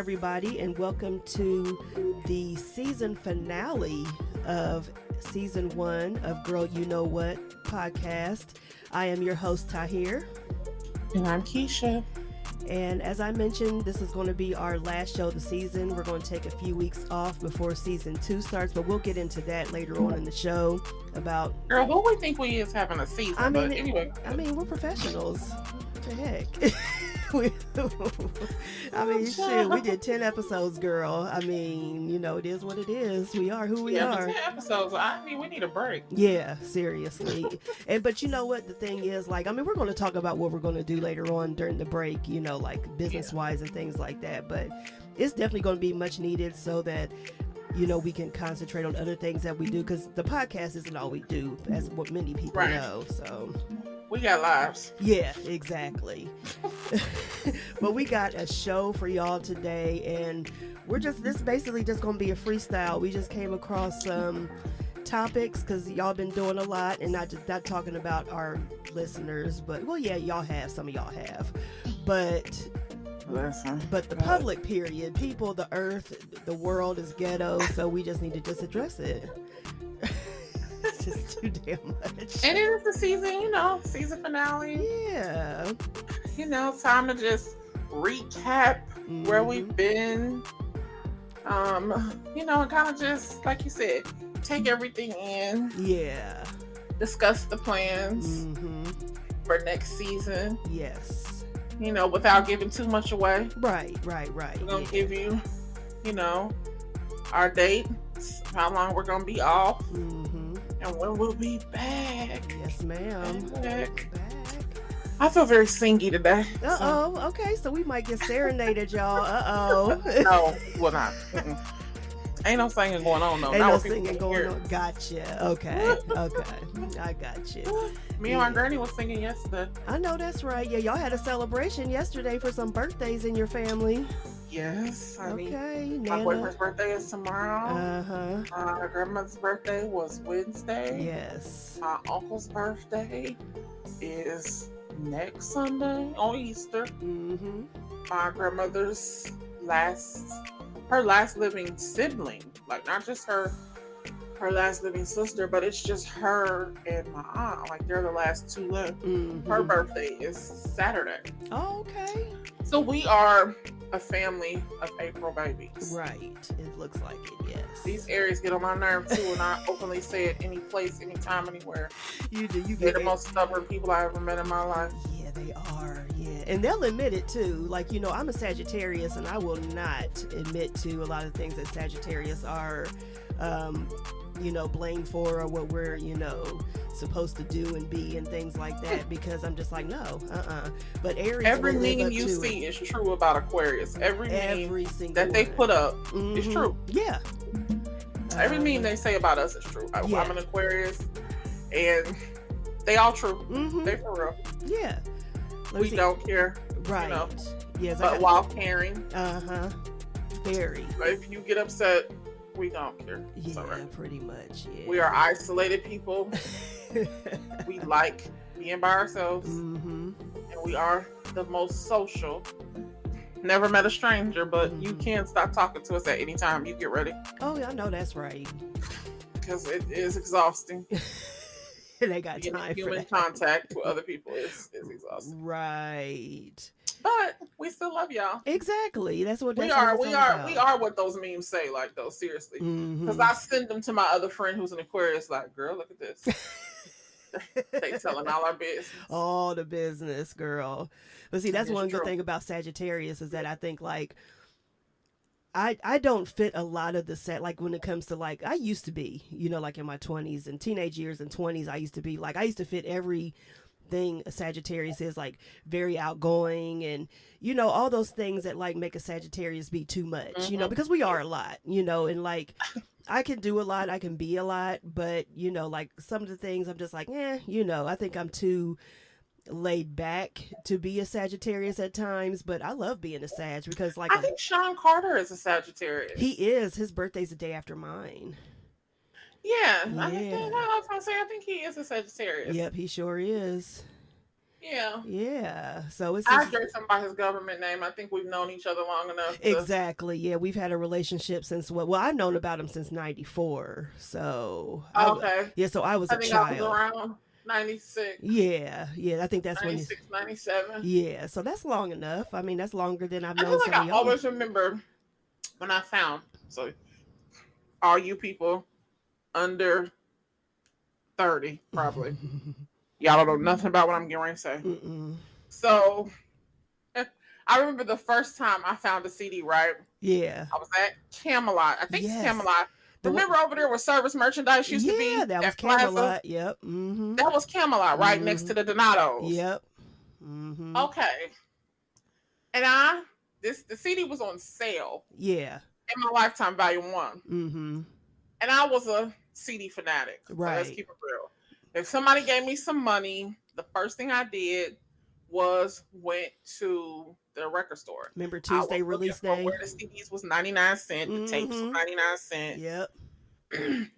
everybody, and welcome to the season finale of season 1 of Girl You Know What podcast. I am your host, Tahir. And I'm Keisha. And as I mentioned, this is going to be our last show of the season. We're going to take a few weeks off before season 2 starts, but we'll get into that later on in the show about... Girl, who we think we is having a season? But anyway. We're professionals. What the heck? Shit, we did 10 episodes, girl. It is what it is. We are who we are. 10 episodes. We need a break. Yeah, seriously. But you know what the thing is, we're going to talk about what we're going to do later on during the break, business-wise and things like that. But it's definitely going to be much needed so that we can concentrate on other things that we do, because the podcast isn't all we do, as what many people know. So we got lives. Yeah, exactly. But we got a show for y'all today, and this basically just gonna be a freestyle. We just came across some topics because y'all been doing a lot, and not talking about our listeners, but y'all have, some of y'all have, but the public, period, people, the earth, the world is ghetto, so we just need to just address it. It's just too damn much. And it is the season, season finale. Yeah. Time to just recap where we've been. And kind of just, like you said, take everything in. Yeah. Discuss the plans for next season. Yes. Without giving too much away. Right. We're going to give you, our dates, how long we're going to be off, and when we'll be back. Yes, ma'am. Back. I feel very singy today. Uh-oh. So. Okay, so we might get serenaded, y'all. Uh-oh. No, we're not. Ain't no singing going on, though. Ain't no singing going on. Gotcha. Okay. I got you. Me and my granny was singing yesterday. I know that's right. Yeah, y'all had a celebration yesterday for some birthdays in your family. Yes. Okay. My boyfriend's birthday is tomorrow. Uh-huh. My grandmother's birthday was Wednesday. Yes. My uncle's birthday is next Sunday on Easter. My grandmother's last living sibling, not just her last living sister, but it's just her and my aunt. They're the last two left. Her birthday is Saturday. Oh, okay. So we are a family of April babies. Right. It looks like it, yes. These Aries get on my nerves too, and I openly say it any place, anytime, anywhere. You do. They're the most stubborn people I ever met in my life. Yeah, they are. Yeah. And they'll admit it too. I'm a Sagittarius, and I will not admit to a lot of things that Sagittarius are, blamed for, or what we're, supposed to do and be and things like that, because I'm just no, But Aries, every meme you see is true about Aquarius. Every meme that they put up is true. Yeah. Every meme they say about us is true. I'm an Aquarius, and they all true. They for real. Yeah. We don't care. Right. Yes. But while caring. Very. If you get upset, we don't care. Yeah, pretty much. Yeah. We are isolated people. We like being by ourselves. And we are the most social. Never met a stranger, but you can stop talking to us at any time you get ready. Oh, yeah, I know that's right. Because it is exhausting. They got time for human that. Contact with other people is exhausting. Right. But we still love y'all. Exactly. That's what we are. We are what those memes say. Seriously. Because I send them to my other friend who's an Aquarius. Girl, look at this. They telling all our business. All the business, girl. But see, that's one good thing about Sagittarius, is that I think I don't fit a lot of the set, when it comes to I used to be, in my 20s and teenage years and 20s, I used to be I used to fit every thing a Sagittarius is, very outgoing and all those things that make a Sagittarius be too much, because we are a lot, and I can do a lot, I can be a lot, but some of the things I'm just I think I'm too laid back to be a Sagittarius at times, but I love being a Sag because I think Sean Carter is a Sagittarius. He is. His birthday's the day after mine. Yeah. I was gonna say I think he is a Sagittarius. Yep, he sure is. Yeah. Yeah. So it's I just address him by his government name. I think we've known each other long enough to. exactly. Yeah, we've had a relationship since what? Well, I've known about him since '94. So Okay. yeah. So I was I a think I was child. around 96, Yeah. Yeah. I think that's when he's. 96, 97. Yeah. So that's long enough. I mean, that's longer than I've I known feel like some I of y'all. always remember when I found, so all you people under 30, probably. Y'all don't know nothing about what I'm getting ready to say. Mm-mm. So I remember the first time I found a CD, right? Yeah. I was at Camelot. I think it's Yes. Camelot. Remember over there where service merchandise used to Yeah, be? that was That plaza? Camelot. Yep. Mm-hmm. That was Camelot, right next to the Donatos. Yep. Mm-hmm. Okay. And the CD was on sale Yeah. in my Lifetime Volume 1. Mm-hmm. And I was a CD fanatic. Right. So let's keep it real. If somebody gave me some money, the first thing I did was went to the record store. Remember Tuesday release day? Where the CDs was 99 cents, the tapes was 99 cents. Yep.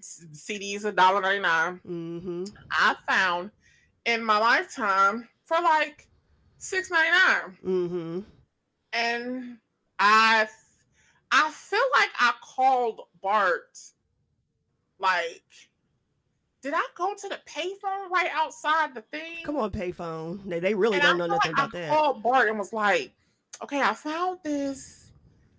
CDs $1.99. Mm-hmm. I found in my lifetime for like $6.99. Mm-hmm. And I feel like I called Bart. Like, did I go to the payphone right outside the thing? Come on, payphone. They really don't know nothing about that. I called Bart and was like, okay, I found this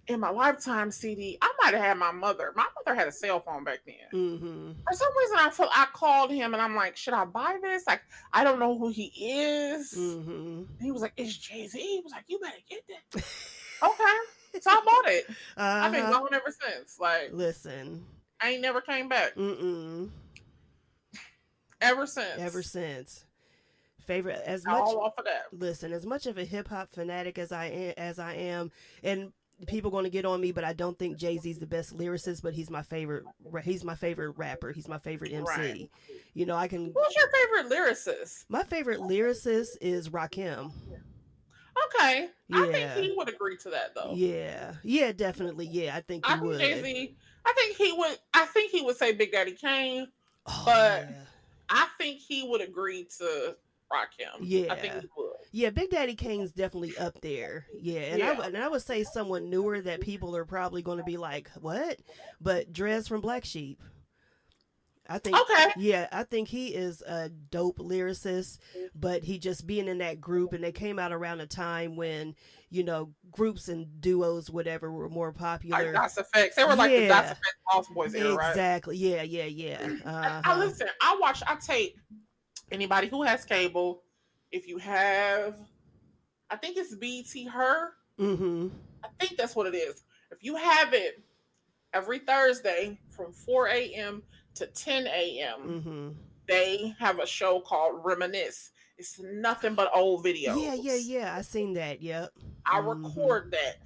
in my Lifetime CD. I might have had my mother. My mother had a cell phone back then. Mm-hmm. For some reason, I called him and I'm like, should I buy this? Like, I don't know who he is. Mm-hmm. And he was like, it's Jay-Z. He was like, you better get that. Okay. So I bought it. I've been going ever since. Like, listen, I ain't never came back. Mm-mm. Ever since. Ever since. Favorite as much. All off of that. Listen, as much of a hip hop fanatic as I am, and people going to get on me, but I don't think Jay-Z's the best lyricist, but he's my favorite. He's my favorite rapper. He's my favorite MC. Right. You know, I can. Who's your favorite lyricist? My favorite lyricist is Rakim. Okay. Yeah. I think he would agree to that though. Yeah. Yeah, definitely. Yeah, I think he would. Jay-Z, I think he would say Big Daddy Kane, Oh, but yeah. I think he would agree to Rakim. Yeah. I think he would. Yeah, Big Daddy Kane's definitely up there. Yeah, and I would say someone newer that people are probably going to be like, what? But Drez from Black Sheep. I think, okay. Yeah, I think he is a dope lyricist, but he just being in that group, and they came out around a time when, you know, groups and duos, whatever, were more popular. Like Das Effects. They were like the Das Effects Lost Boys era, right? Exactly. Yeah. I listen, I tape anybody who has cable. If you have, I think it's BT Her. Mm-hmm. I think that's what it is. If you have it every Thursday from 4 a.m. to 10 a.m., Mm-hmm. they have a show called Reminisce. It's nothing but old videos. Yeah. I seen that. Yep. I record that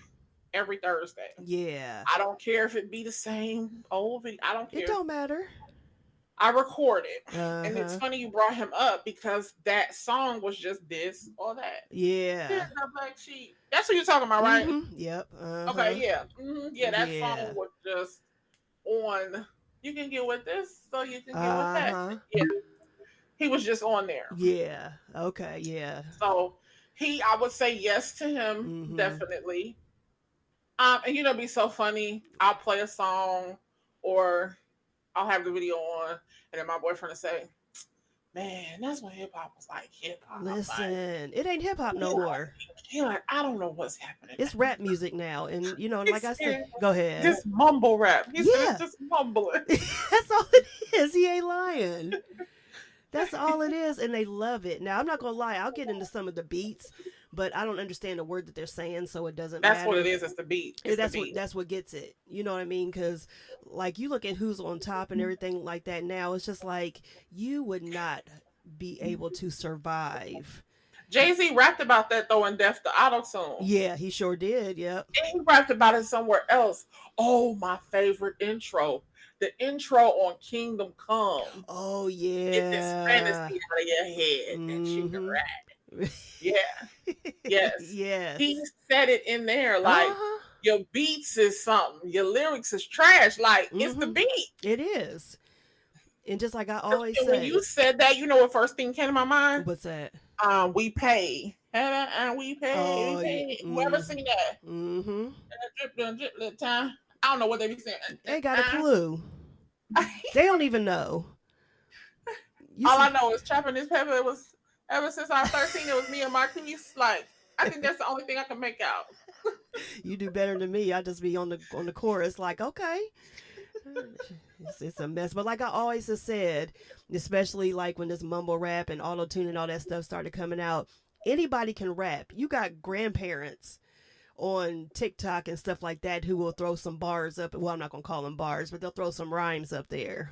every Thursday. Yeah. I don't care if it be the same old video. I don't care. It don't matter. I record it. And it's funny you brought him up because that song was just this or that. Yeah. There's no Black Sheep. That's what you're talking about, right? Mm-hmm. Yep. Okay, yeah. Mm-hmm. Yeah, that song was just on. You can get with this, so you can get with that. Yeah. He was just on there. Yeah. Okay. Yeah. So I would say yes to him, definitely. And it'd be so funny. I'll play a song or I'll have the video on, and then my boyfriend will say, man, that's when hip hop was like hip hop. Listen, it ain't hip hop no more. You're like, I don't know what's happening. It's rap music now. And, like I said, go ahead. This mumble rap. He said it's just mumbling. That's all it is. He ain't lying. That's all it is. And they love it. Now, I'm not going to lie. I'll get into some of the beats, but I don't understand the word that they're saying, so it doesn't matter. That's what it is. It's the beat. That's what gets it. You know what I mean? Because, like, you look at who's on top and everything like that now, it's just like, you would not be able to survive. Jay-Z rapped about that, though, in Death to Auto-Tune. Yeah, he sure did. Yep. And he rapped about it somewhere else. Oh, my favorite intro. The intro on Kingdom Come. Oh, yeah. Get this fantasy out of your head that you can rap. Yeah. Yes. Yes. He said it in there like, your beats is something. Your lyrics is trash. Like, it's the beat. It is. And just like I always say. When you said that, you know what first thing came to my mind? What's that? We pay. And we pay. Oh, We yeah. pay. Whoever seen that? Mm-hmm. Drip time. I don't know what they be saying. They got a clue. They don't even know. All I know is chopping this pepper. It was ever since I was 13. It was me and Marquise. Like, I think that's the only thing I can make out. You do better than me. I just be on the chorus, like, okay. It's a mess. But like I always have said, especially like when this mumble rap and auto tune and all that stuff started coming out, anybody can rap. You got grandparents on TikTok and stuff like that who will throw some bars up. Well, I'm not gonna call them bars, but they'll throw some rhymes up there.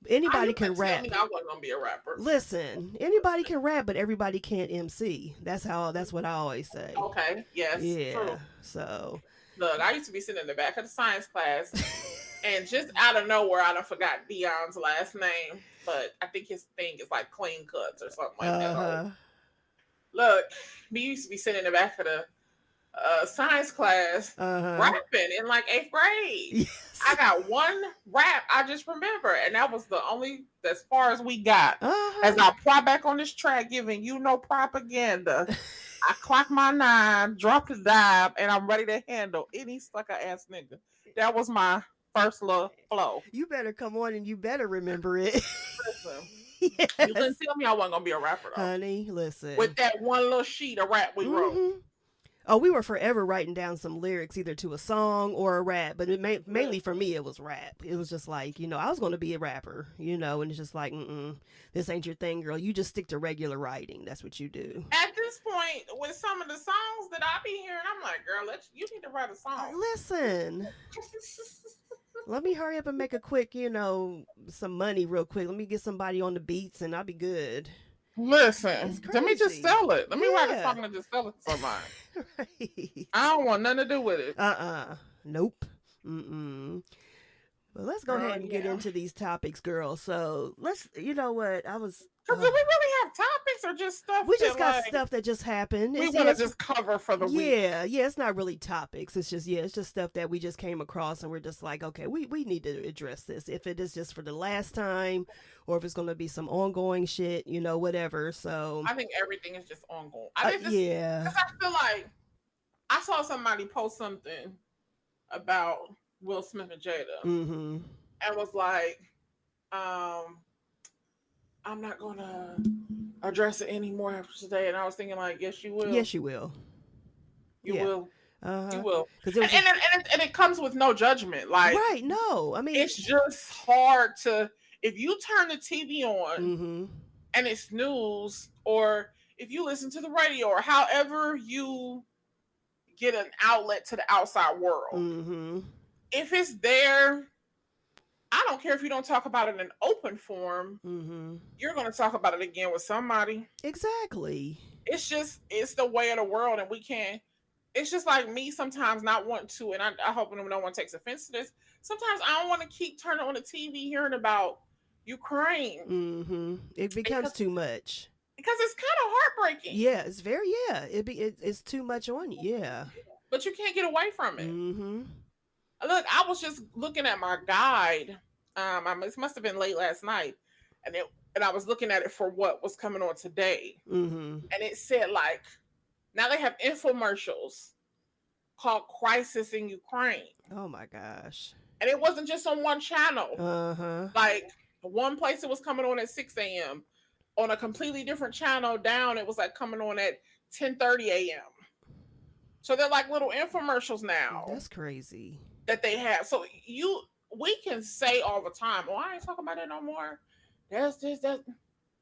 Anybody can rap. I wasn't gonna be a rapper. Listen, anybody can rap, but everybody can't MC. That's what I always say. Okay. Yes. Yeah. True. So look, I used to be sitting in the back of the science class, and just out of nowhere, I done forgot Dion's last name, but I think his thing is like Clean Cuts or something like that. Look, we used to be sitting in the back of the science class rapping in like 8th grade. Yes. I got one rap I just remember, and that was the only as far as we got. As I pry back on this track, giving you no propaganda. I clock my 9, drop the dime, and I'm ready to handle any sucker ass nigga. That was my first little flow. You better come on and you better remember it. Listen, yes. You couldn't tell me I wasn't gonna be a rapper though. Honey, listen. With that one little sheet of rap we wrote. Oh, we were forever writing down some lyrics either to a song or a rap, but it mainly for me it was rap. It was just like, I was going to be a rapper, and it's just like, this ain't your thing, girl. You just stick to regular writing. That's what you do. At this point, with some of the songs that I be hearing, I'm like, girl, you need to write a song. Listen. Let me hurry up and make a quick, some money real quick. Let me get somebody on the beats and I'll be good. Listen, let me just sell it. Let me write a song and just sell it to somebody. Right. I don't want nothing to do with it. Nope. Well, let's go ahead and get into these topics, girl. So you know what? Do we really have topics or just stuff? We just got stuff that just happened. We want to just cover for the week. Yeah. It's not really topics. It's just stuff that we just came across, and we're just like, okay, we need to address this. If it is just for the last time, or if it's going to be some ongoing shit, whatever. So I think everything is just ongoing. Yeah. Because I feel like I saw somebody post something about Will Smith and Jada, and was like, I'm not gonna address it anymore after today. And I was thinking, like, yes, you will. Yes, you will. You will. You will. And it comes with no judgment. Like, right? No, I mean, it's just hard to, if you turn the TV on and it's news, or if you listen to the radio, or however you get an outlet to the outside world, if it's there, I don't care if you don't talk about it in an open forum. You're going to talk about it again with somebody. Exactly. It's the way of the world, and we can't. It's just like me sometimes not wanting to, and I hope no one takes offense to this. Sometimes I don't want to keep turning on the TV hearing about Ukraine. It becomes too much. Because it's kind of heartbreaking. Yeah, it's very, it's too much on you. Yeah. But you can't get away from it. Look, I was just looking at my guide. It must have been late last night, and I was looking at it for what was coming on today, and it said like, now they have infomercials called "Crisis in Ukraine." Oh my gosh! And it wasn't just on one channel. Like one place it was coming on at 6 a.m. on a completely different channel down. It was like coming on at 10:30 a.m. So they're like little infomercials now. That's crazy. That they have. So we can say all the time, "Oh, I ain't talking about it no more." That's this, that.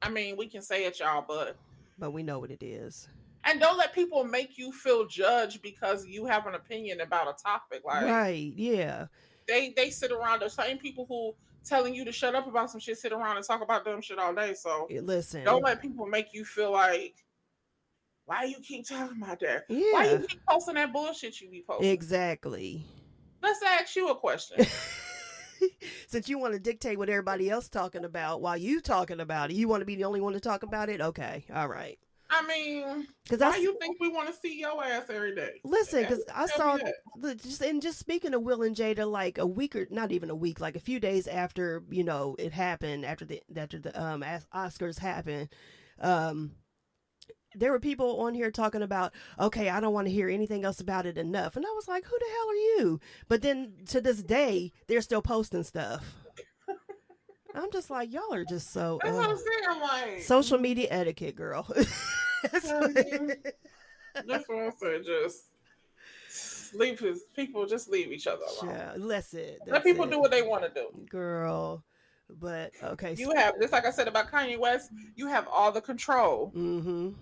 I mean, we can say it, y'all, but we know what it is. And don't let people make you feel judged because you have an opinion about a topic. Like, right? Yeah. They sit around. The same people who telling you to shut up about some shit sit around and talk about dumb shit all day. So listen, don't let people make you feel like, why you keep talking about that? Yeah. Why you keep posting that bullshit you be posting? Exactly. Let's ask you a question. Since you want to dictate what everybody else talking about while you talking about it, you want to be the only one to talk about it? Okay. All right. I mean, why you think we want to see your ass every day? Listen, because I saw just speaking of Will and Jada, like a week or not even a week, like a few days after it happened, after the Oscars happened, there were people on here talking about, okay, I don't want to hear anything else about it enough. And I was like, who the hell are you? But then to this day, they're still posting stuff. I'm just like, y'all are just so That's what I'm saying. I'm like social media etiquette, girl. That's what I'm saying. Just leave people. Just leave each other alone. Yeah, that's it. Let people do what they want to do, girl. But okay, you have, just like I said about Kanye West, you have all the control. Mm-hmm.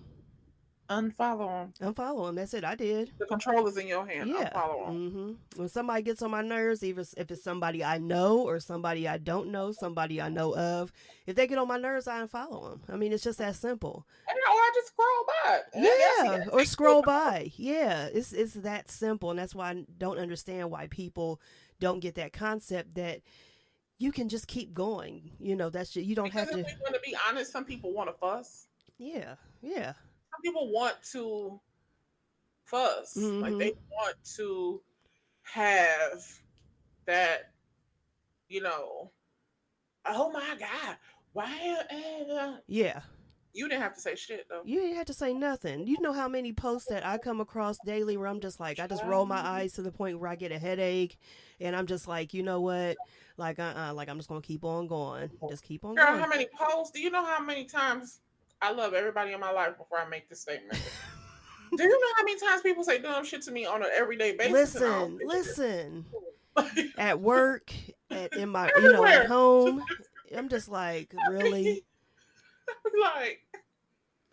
Unfollow him. That's it. I did. The control is in your hand. Yeah. Unfollow him. Mm-hmm. When somebody gets on my nerves, even if it's somebody I know or somebody I don't know, somebody I know of, if they get on my nerves, I unfollow them. I mean, it's just that simple. And I just scroll by. Yeah, or scroll by. Yeah, it's that simple, and that's why I don't understand why people don't get that concept that you can just keep going. You know, that's just, you don't because have to. If we want to be honest, some people want to fuss. Yeah. Some people want to fuss. Mm-hmm. Like they want to have that, oh my God, why? Yeah. You didn't have to say shit though. You didn't have to say nothing. You know how many posts that I come across daily where I'm just like, I just roll my eyes to the point where I get a headache, and I'm just like, you know what? Like, like I'm just gonna keep on going. Just keep on going. How many posts? Do you know how many times I love everybody in my life before I make this statement? Do you know how many times people say dumb shit to me on an everyday basis? Listen. At work, in my, at home, I'm just like, really? Like,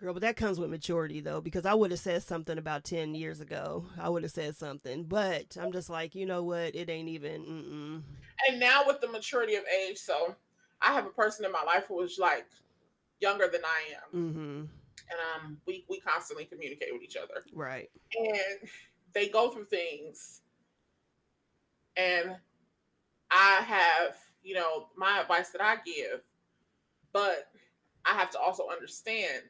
girl, but that comes with maturity though, because I would have said something about 10 years ago. I would have said something, but I'm just like, you know what? It ain't even. And now with the maturity of age, so I have a person in my life who is like younger than I am. Mm-hmm. And we constantly communicate with each other. Right. And they go through things. And I have, my advice that I give, but I have to also understand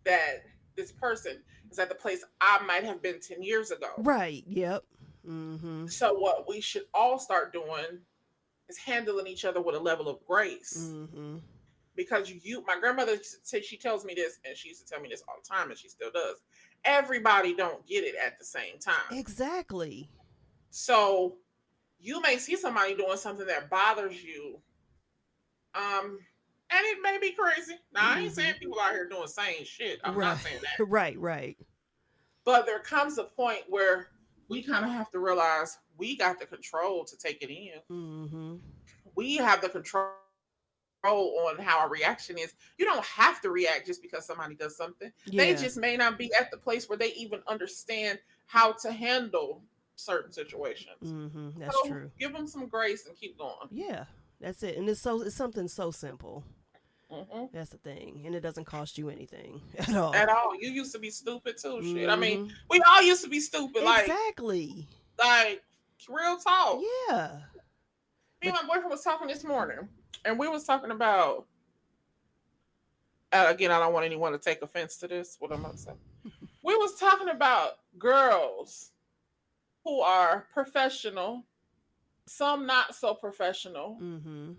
that this person is at the place I might have been 10 years ago. Right. Yep. Mm-hmm. So what we should all start doing is handling each other with a level of grace. Mm-hmm. Because my grandmother, she tells me this, and she used to tell me this all the time, and she still does. Everybody don't get it at the same time. Exactly. So you may see somebody doing something that bothers you. And it may be crazy. Now, I ain't saying people out here doing same shit. I'm not saying that. Right. But there comes a point where we kind of have to realize we got the control to take it in. Mm-hmm. We have the control on how our reaction is. You don't have to react just because somebody does something. Yeah. They just may not be at the place where they even understand how to handle certain situations. Mm-hmm. That's true. Give them some grace and keep going. Yeah, that's it. And it's something so simple. Mm-hmm. That's the thing, and it doesn't cost you anything at all. You used to be stupid too. Mm-hmm. Shit. I mean, we all used to be stupid. Exactly. Like real talk. Yeah. Me and my boyfriend was talking this morning, and we was talking about. Again, I don't want anyone to take offense to this. What I'm about to say. We was talking about girls who are professional, some not so professional, mm-hmm.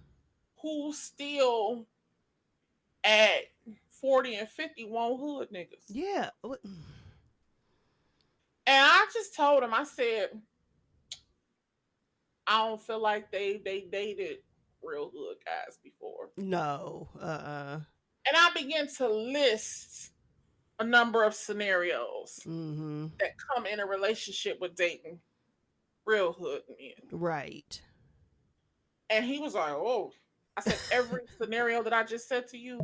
who still at 40 and 50 want hood niggas. Yeah. And I just told him, I said, I don't feel like they dated real hood guys before. No. And I began to list a number of scenarios mm-hmm. that come in a relationship with dating real hood men. Right. And he was like, oh. I said, every scenario that I just said to you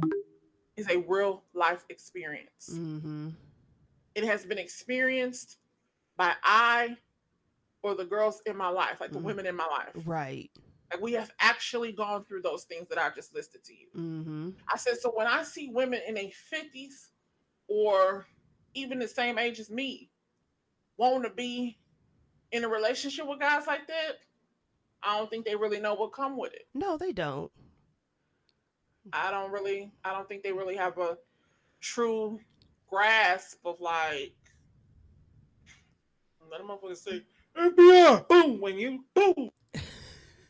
is a real life experience. Mm-hmm. It has been experienced by I or the girls in my life, like the women in my life. Right. Like we have actually gone through those things that I just listed to you. Mm-hmm. I said, so when I see women in their 50s or even the same age as me wanting to be in a relationship with guys like that, I don't think they really know what come with it. No, they don't. I don't think they really have a true grasp of like, let them motherfuckers say, FBI, boom, when you, boom.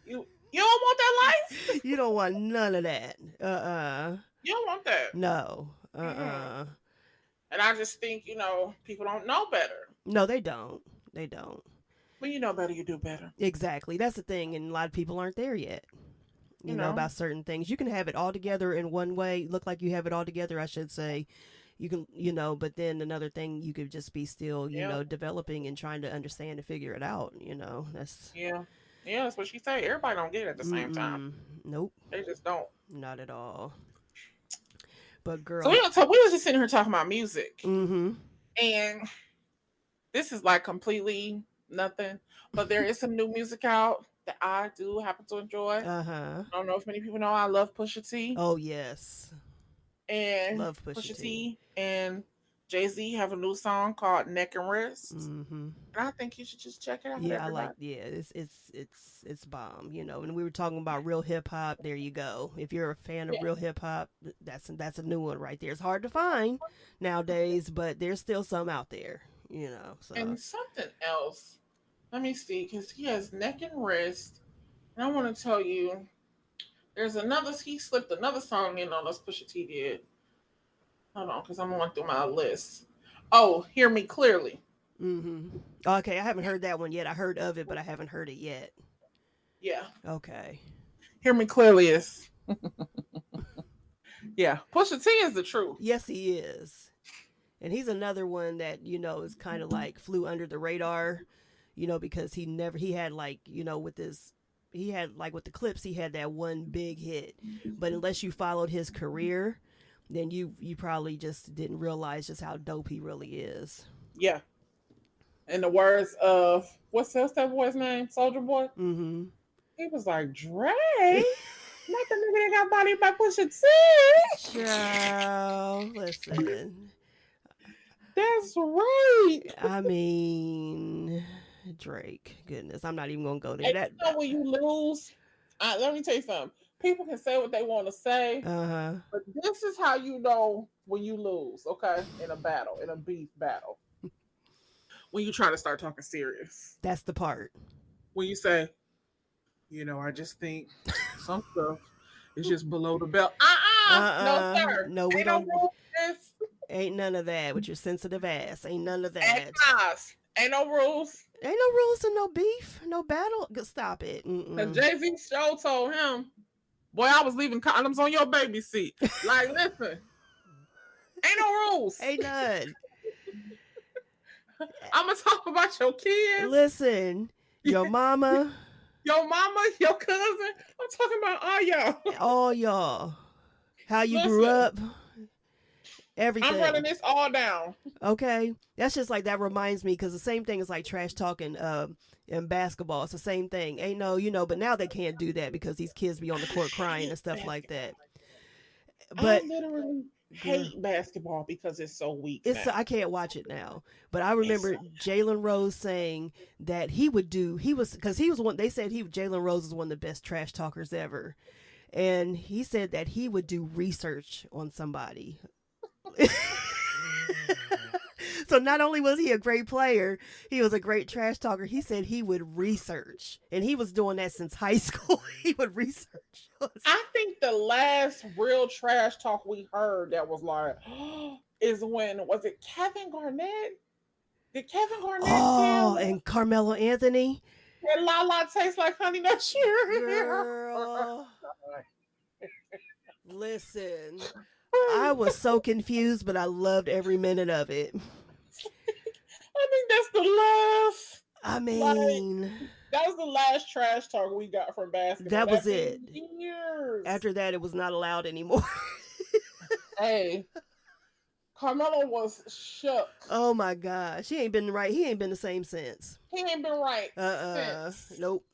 You don't want that life? You don't want none of that. You don't want that. No. And And I just think, people don't know better. No, they don't. They don't. When you know better, you do better. Exactly. That's the thing. And a lot of people aren't there yet. About certain things. You can have it all together in one way, look like you have it all together, I should say. You can, but then another thing, you could just be still, developing and trying to understand and figure it out, That's. Yeah. Yeah, that's what she said. Everybody don't get it at the same time. Nope. They just don't. Not at all. But girl. So we was just sitting here talking about music. Mm-hmm. And this is like completely nothing. But there is some new music out that I do happen to enjoy. Uh-huh. I don't know if many people know I love Pusha T. Oh, yes. And love Pusha T and Jay-Z have a new song called Neck and Wrist. Mm-hmm. And I think you should just check it out. Yeah, it's bomb, and we were talking about real hip hop. There you go. If you're a fan of real hip hop, that's a new one right there. It's hard to find nowadays, but there's still some out there, So. And something else. Let me see, because he has Neck and Wrist. And I want to tell you, he slipped another song in on us, Pusha T did. Hold on, because I'm going through my list. Oh, Hear Me Clearly. Mm-hmm. Okay, I haven't heard that one yet. I heard of it, but I haven't heard it yet. Yeah. Okay. Hear Me Clearly is. Yeah, Pusha T is the truth. Yes, he is. And he's another one that, is kind of like flew under the radar, because he had like, with the Clips, he had that one big hit. But unless you followed his career, then you probably just didn't realize just how dope he really is. Yeah. In the words of, what's that boy's name? Soldier Boy? Mm-hmm. He was like, Dre? Not the nigga that got bodied by Pusha T. Child, listen. That's right. I mean, Drake. Goodness, I'm not even going to go there. When you lose, let me tell you something. People can say what they want to say, but this is how you know when you lose, okay? In a beef battle. When you try to start talking serious. That's the part. When you say, I just think some stuff is just below the belt. No, sir. No, we don't. Ain't none of that with your sensitive ass. Ain't none of that. Ain't no rules. Ain't no rules and no beef, no battle. Stop it. Because Jay-Z show told him, boy, I was leaving condoms on your baby seat. Like, listen, ain't no rules. Ain't none. I'm going to talk about your kids. Listen, your mama. Your cousin. I'm talking about all y'all. All y'all. How you grew up. Everything. I'm running this all down. Okay. That's just like, that reminds me, because the same thing is like trash talking in basketball. It's the same thing. Ain't no, but now they can't do that because these kids be on the court crying and stuff like that. But I literally hate basketball because it's so weak. I can't watch it now. But I remember Jalen Rose saying that Jalen Rose is one of the best trash talkers ever. And he said that he would do research on somebody. So not only was he a great player, he was a great trash talker. He said he would research, and he was doing that since high school. He would research. I think the last real trash talk we heard that was like, is when, was it Kevin Garnett? Did Kevin Garnett and Carmelo Anthony? And Lala tastes like Honey Nut Cheerios. Girl. Listen, I was so confused, but I loved every minute of it. I think that's the last. I mean, that was the last trash talk we got from basketball. That was it. Years. After that, it was not allowed anymore. Hey, Carmelo was shook. Oh my gosh, he ain't been right. He ain't been the same since. He ain't been right. Since. Nope.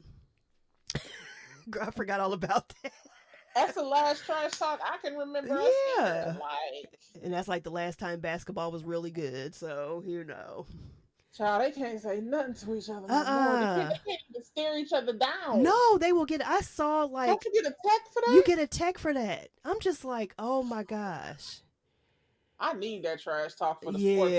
I forgot all about that. That's the last trash talk I can remember. Yeah. And that's like the last time basketball was really good. So, Child, they can't say nothing to each other anymore. They can't even stare each other down. No, they will get, I saw like. Don't you get a tech for that? You get a tech for that. I'm just like, oh my gosh. I need that trash talk for the sports.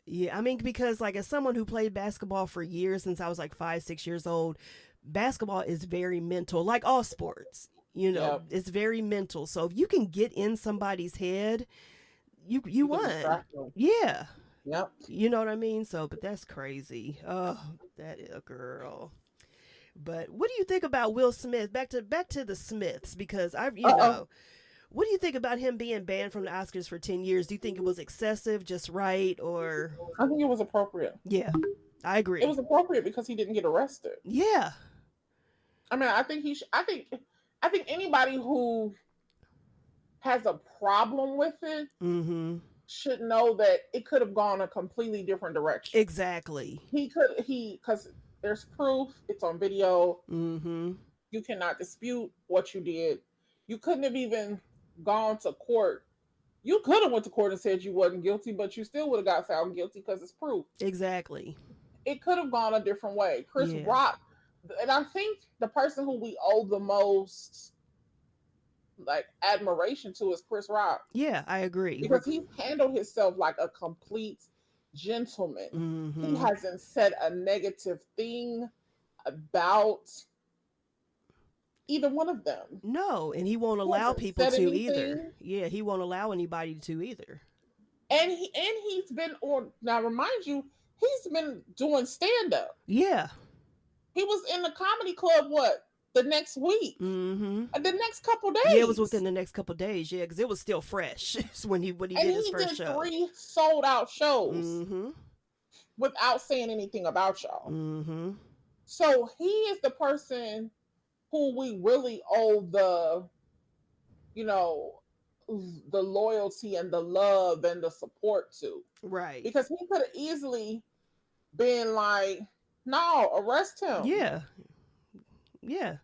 Yeah, I mean, because like as someone who played basketball for years, since I was like 5-6 years old, basketball is very mental, like all sports. It's very mental. So if you can get in somebody's head, you could won. distract them. Yeah. Yep. You know what I mean? So, but that's crazy. Oh, that is a girl. But what do you think about Will Smith? Back to the Smiths, because Uh-oh. what do you think about him being banned from the Oscars for 10 years? Do you think it was excessive, just right, or I think it was appropriate. yeah, I It agree. was appropriate because he didn't get arrested. Yeah. I mean, I think I think anybody who has a problem with it Mhm. should know that it could have gone a completely different direction. Exactly. Because there's proof, it's on video. Mhm. You cannot dispute what you did. You couldn't have even gone to court. You could have went to court and said you wasn't guilty, but you still would have got found guilty because it's proof. Exactly. It could have gone a different way. Chris Yeah. Rock, and I think the person who we owe the most like admiration to is Chris Rock. Yeah, I agree. Because he's handled himself like a complete gentleman. Mhm. He hasn't said a negative thing about either one of them. No, and he won't He allow hasn't people said to anything. either. Yeah, he won't allow anybody to either. And he's been on, now remind you, he's been doing stand up. Yeah. He was in the comedy club the next week, Mm-hmm. the next couple days. Yeah, it was within the next couple days. Yeah, because it was still fresh when he did his first show. And he did 3 sold out shows Mm-hmm. without saying anything about y'all. Mm-hmm. So he is the person who we really owe the, the loyalty and the love and the support to. Right. Because he could have easily been like, no, arrest him. Yeah. Yeah.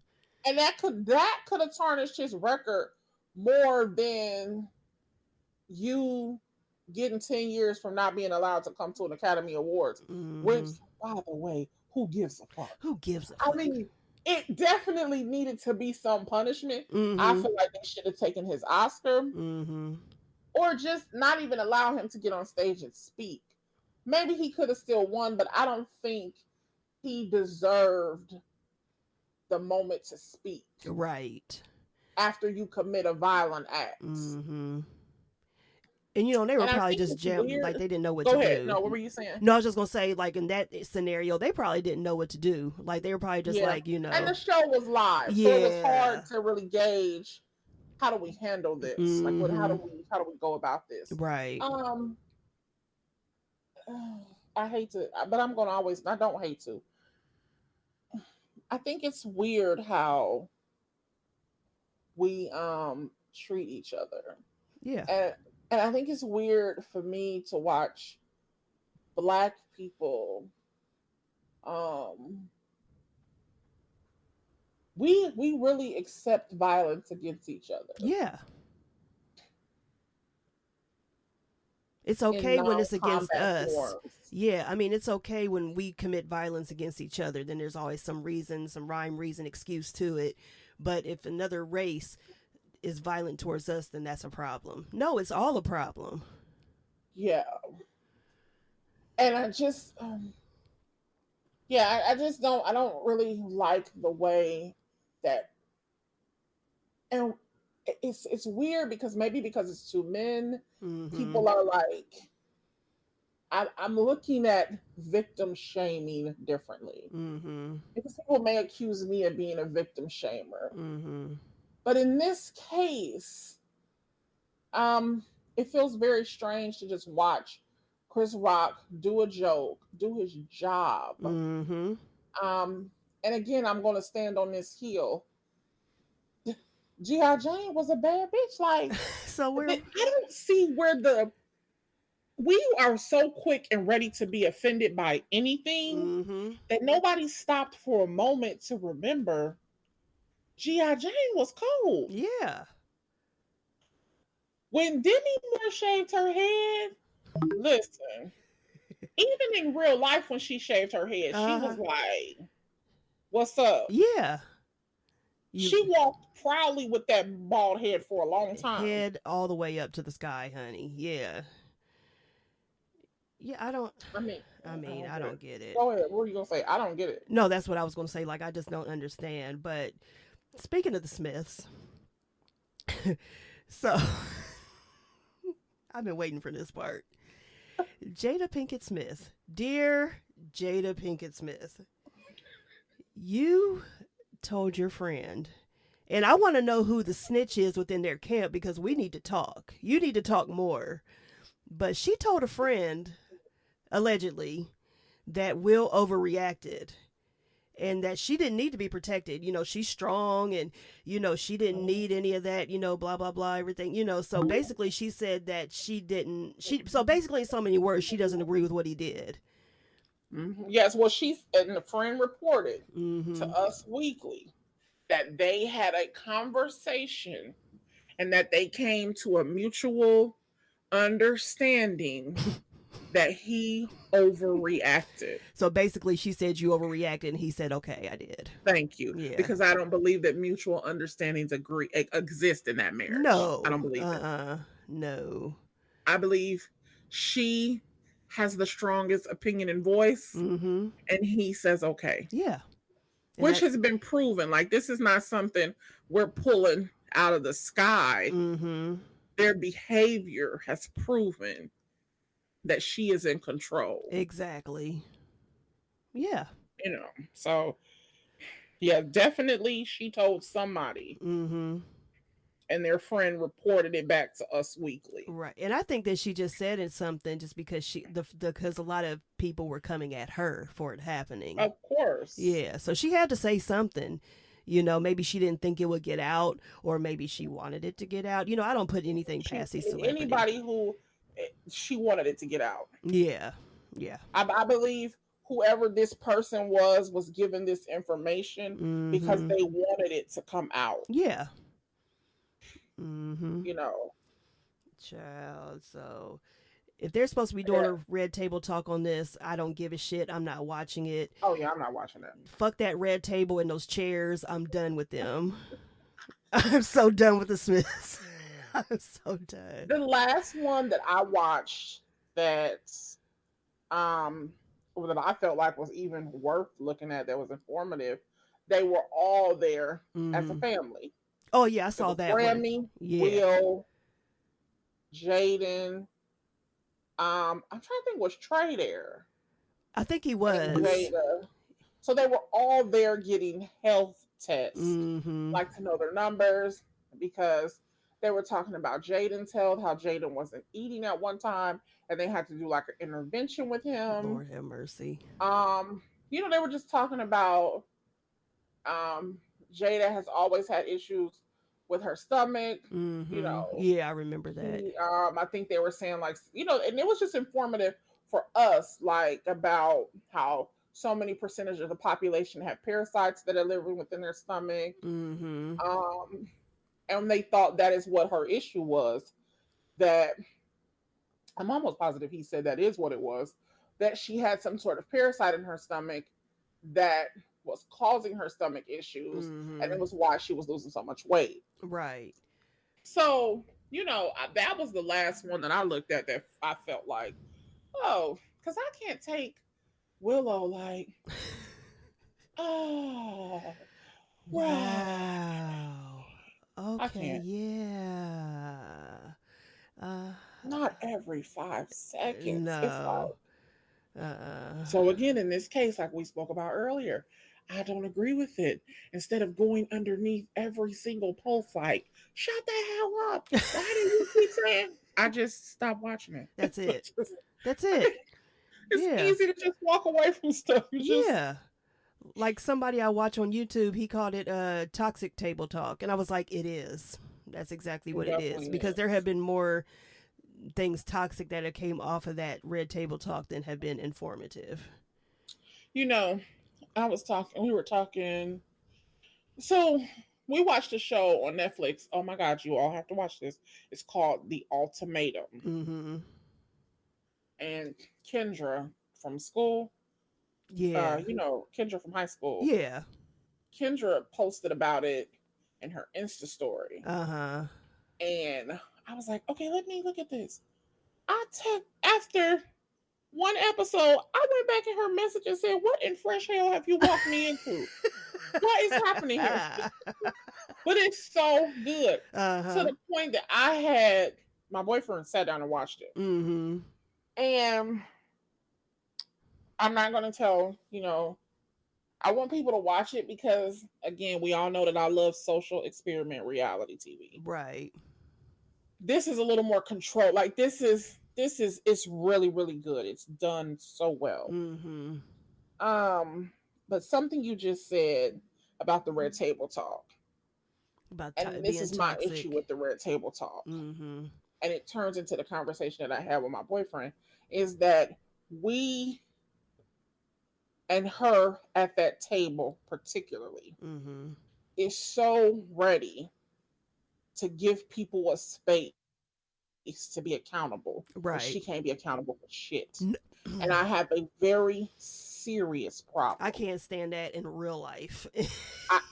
And that could have tarnished his record more than you getting 10 years from not being allowed to come to an Academy Awards. Mm-hmm. Which, by the way, who gives a fuck? Who gives a fuck? I mean, it definitely needed to be some punishment. Mm-hmm. I feel like they should have taken his Oscar. Mm-hmm. Or just not even allow him to get on stage and speak. Maybe he could have still won, but I don't think he deserved the moment to speak. Right. After you commit a violent act. Mm-hmm. And they were probably just jammed, like they didn't know what to do. No, what were you saying? No, I was just gonna say, like in that scenario, they probably didn't know what to do. Like they were probably just like, And the show was live, so it was hard to really gauge how do we handle this. Mm-hmm. Like, how do we go about this? Right. I hate to, but I'm gonna always. I don't hate to. I think it's weird how we treat each other. Yeah. And I think it's weird for me to watch Black people. We really accept violence against each other. Yeah. It's okay when it's against us. Forms. Yeah, I mean, it's okay when we commit violence against each other. Then there's always some reason, some rhyme, reason, excuse to it. But if another race is violent towards us, then that's a problem. No, it's all a problem. Yeah. And I just, I don't really like the way that, and it's weird because maybe because it's 2 men, mm-hmm. people are like, I'm looking at victim shaming differently. Mm-hmm. Because people may accuse me of being a victim shamer. Mm-hmm. But in this case, it feels very strange to just watch Chris Rock do a joke, do his job. Mm-hmm. And again, I'm going to stand on this heel. G.I. Jane was a bad bitch. Like, so I don't see where we are so quick and ready to be offended by anything mm-hmm. that nobody stopped for a moment to remember G.I. Jane was cold. Yeah. When Demi Moore shaved her head, listen, even in real life when she shaved her head, she was like, what's up? Yeah. She walked proudly with that bald head for a long time. Head all the way up to the sky, honey. Yeah. Yeah, I don't get it. Go ahead. What were you going to say? I don't get it. No, that's what I was going to say. Like, I just don't understand. But speaking of the Smiths, so I've been waiting for this part. Jada Pinkett Smith. Dear Jada Pinkett Smith, you told your friend, and I want to know who the snitch is within their camp because we need to talk. You need to talk more. But she told a friend, allegedly, that Will overreacted and that she didn't need to be protected. You know, she's strong and, you know, she didn't need any of that, you know, blah, blah, blah, everything, you know. So basically she said that so basically in so many words, she doesn't agree with what he did. Mm-hmm. Yes, well, and the friend reported to Us Weekly that they had a conversation and that they came to a mutual understanding that he overreacted. So basically she said you overreacted and he said, okay, I did. Thank you. Yeah. Because I don't believe that mutual understandings exist in that marriage. No. I don't believe it. No. I believe she has the strongest opinion and voice and he says, okay. Yeah. Which has been proven. Like, this is not something we're pulling out of the sky. Their behavior has proven that she is in control. Exactly. Yeah. You know, so yeah, definitely she told somebody. And their friend reported it back to Us Weekly. Right. And I think that she just said it something just because because a lot of people were coming at her for it happening. Of course. Yeah. So she had to say something. You know, maybe she didn't think it would get out, or maybe she wanted it to get out. You know, I don't put anything past these celebrities. Anybody who she wanted it to get out. Yeah. Yeah. I believe whoever this person was given this information because they wanted it to come out. Yeah. You know. Child, so if they're supposed to be doing a red table talk on this, I don't give a shit. I'm not watching it. Oh yeah, I'm not watching that. Fuck that red table and those chairs. I'm done with them. I'm so done with the Smiths. I'm so done. The last one that I watched that I felt like was even worth looking at, that was informative, they were all there as a family. Oh yeah, I saw that Grammy, one. Yeah. Will, Jaden. I'm trying to think, was Trey there? I think he was. So they were all there getting health tests, like to know their numbers, because they were talking about Jaden's health, how Jaden wasn't eating at one time, and they had to do like an intervention with him. Lord have mercy. You know, they were just talking about Jada has always had issues with her stomach, you know. Yeah, I remember that. I think they were saying, like, you know, and it was just informative for us, like, about how so many percentage of the population have parasites that are living within their stomach. And they thought that is what her issue was. That I'm almost positive he said that is what it was. That she had some sort of parasite in her stomach that was causing her stomach issues, and it was why she was losing so much weight. Right. So, you know, that was the last one that I looked at that I felt like, oh, because I can't take Willow, like, oh, wow. Okay, yeah. Uh, Not every 5 seconds. No. So again, in this case, like we spoke about earlier, I don't agree with it. Instead of going underneath every single post, like, shut the hell up. Why do you keep saying? I just stopped watching it. That's it. That's it. It's easy to just walk away from stuff. Yeah. Like somebody I watch on YouTube, he called it toxic table talk. And I was like, it is. That's exactly what it is. Because there have been more things toxic that have came off of that red table talk than have been informative. You know, we were talking. So we watched a show on Netflix. Oh my God, you all have to watch this. It's called The Ultimatum. And Kendra from school. Yeah. You know, Kendra from high school. Yeah. Kendra posted about it in her Insta story. And I was like, okay, let me look at this. After one episode, I went back in her message and said, what in fresh hell have you walked me into? What is happening here? But it's so good. To the point that I had my boyfriend sat down and watched it. Mm-hmm. And I'm not going to tell, I want people to watch it because, again, we all know that I love social experiment reality TV. Right. This is a little more controlled. Like, it's really, really good. It's done so well. Mm-hmm. But something you just said about the red table talk, About and this being is my toxic. issue with the red table talk, Mm-hmm. and it turns into the conversation that I had with my boyfriend, is that we and her at that table particularly Mm-hmm. is so ready to give people a space to be accountable, but she Right. can't be accountable for shit. N- And I have a very serious problem. I can't stand that in real life.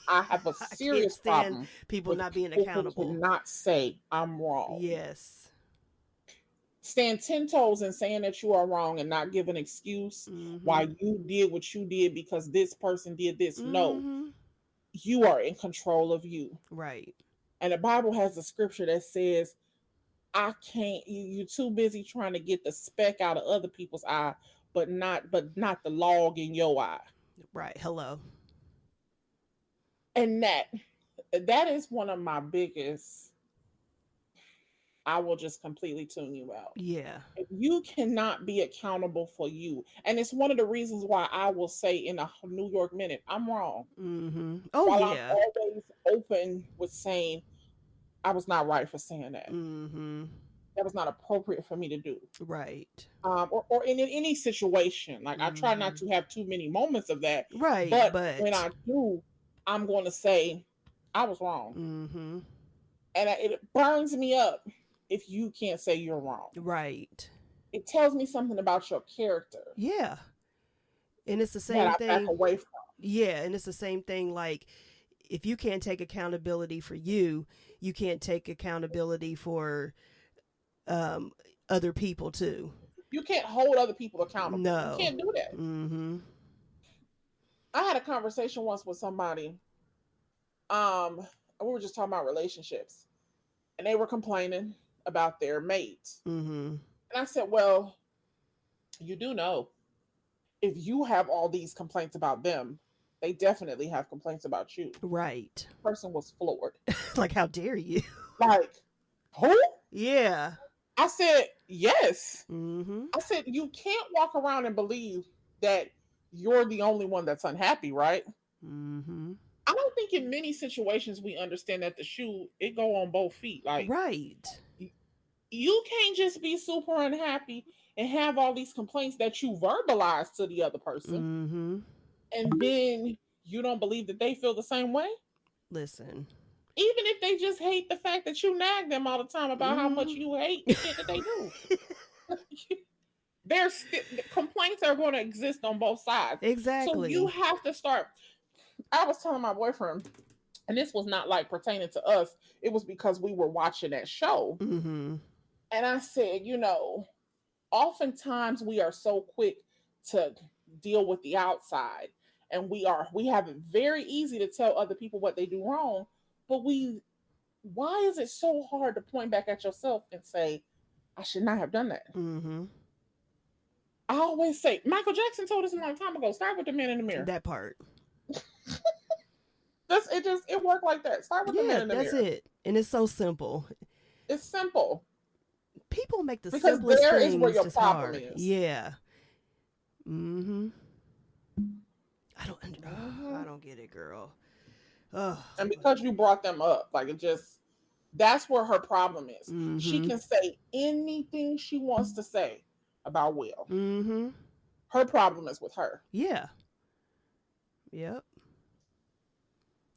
I have a I can't serious stand problem people with not being people who accountable. cannot say I'm wrong. Yes. Stand 10 toes in saying that you are wrong and not give an excuse why Mm-hmm. you did what you did because this person did this. No, Mm-hmm. you are in control of you. Right. And the Bible has a scripture that says, I can't, you're too busy trying to get the speck out of other people's eye, but not the log in your eye. Right. Hello. And that is one of my biggest, I will just completely tune you out. Yeah. If you cannot be accountable for you, and it's one of the reasons why I will say in a New York minute, I'm wrong. Mm-hmm. Oh While I'm yeah. always open with saying I was not right for saying that. Mm-hmm. That was not appropriate for me to do. Right. Or in any situation. Like, I try not Mm-hmm. to have too many moments of that. Right. But when But I do, I'm going to say I was wrong. mm-hmm. And it burns me up if you can't say you're wrong. Right. It tells me something about your character Yeah. And it's the that same I back thing. away from. Yeah, and it's the same thing like if you can't take accountability for you, you can't take accountability for um other people too. You can't hold other people accountable. You No. can't do that. Mhm. I had a conversation once with somebody. Um, we were just talking about relationships, and they were complaining about their mate. Mhm. And I said, "Well, you do know if you have all these complaints about them, they definitely have complaints about you." Right. The person was floored. Like how dare you? Like, who? Yeah. I said, yes. Mhm. I said, you can't walk around and believe that you're the only one that's unhappy, right? Mhm. I don't think in many situations we understand that the shoe, it go on both feet. Like, Right. you can't just be super unhappy and have all these complaints that you verbalize to the other person, Mhm. and then you don't believe that they feel the same way. Listen. Even if they just hate the fact that you nag them all the time about how much Mhm. you hate the shit that they do. There's complaints are going to exist on both sides. So you Exactly. have to start. I was telling my boyfriend, and this was not like pertaining to us, it was because we were watching that show. Mhm. And I said, oftentimes we are so quick to deal with the outside, and we have it very easy to tell other people what they do wrong, but why is it so hard to point back at yourself and say, I should not have done that? Mhm. I always say, Michael Jackson told us a long time ago, start with the man in the mirror. That part. It worked like that. Start with the man Yeah, in the that's mirror. it. And it's so simple. It's simple. People make the Because simplest there is where things your just problem hard. is. Yeah. Mhm. I don't Mm-hmm. I don't get it, girl. Oh. And because you brought them up, like that's where her problem is. She Mhm. can say anything she wants to say about Will. Mhm. Her problem is with her. Yeah. Yep.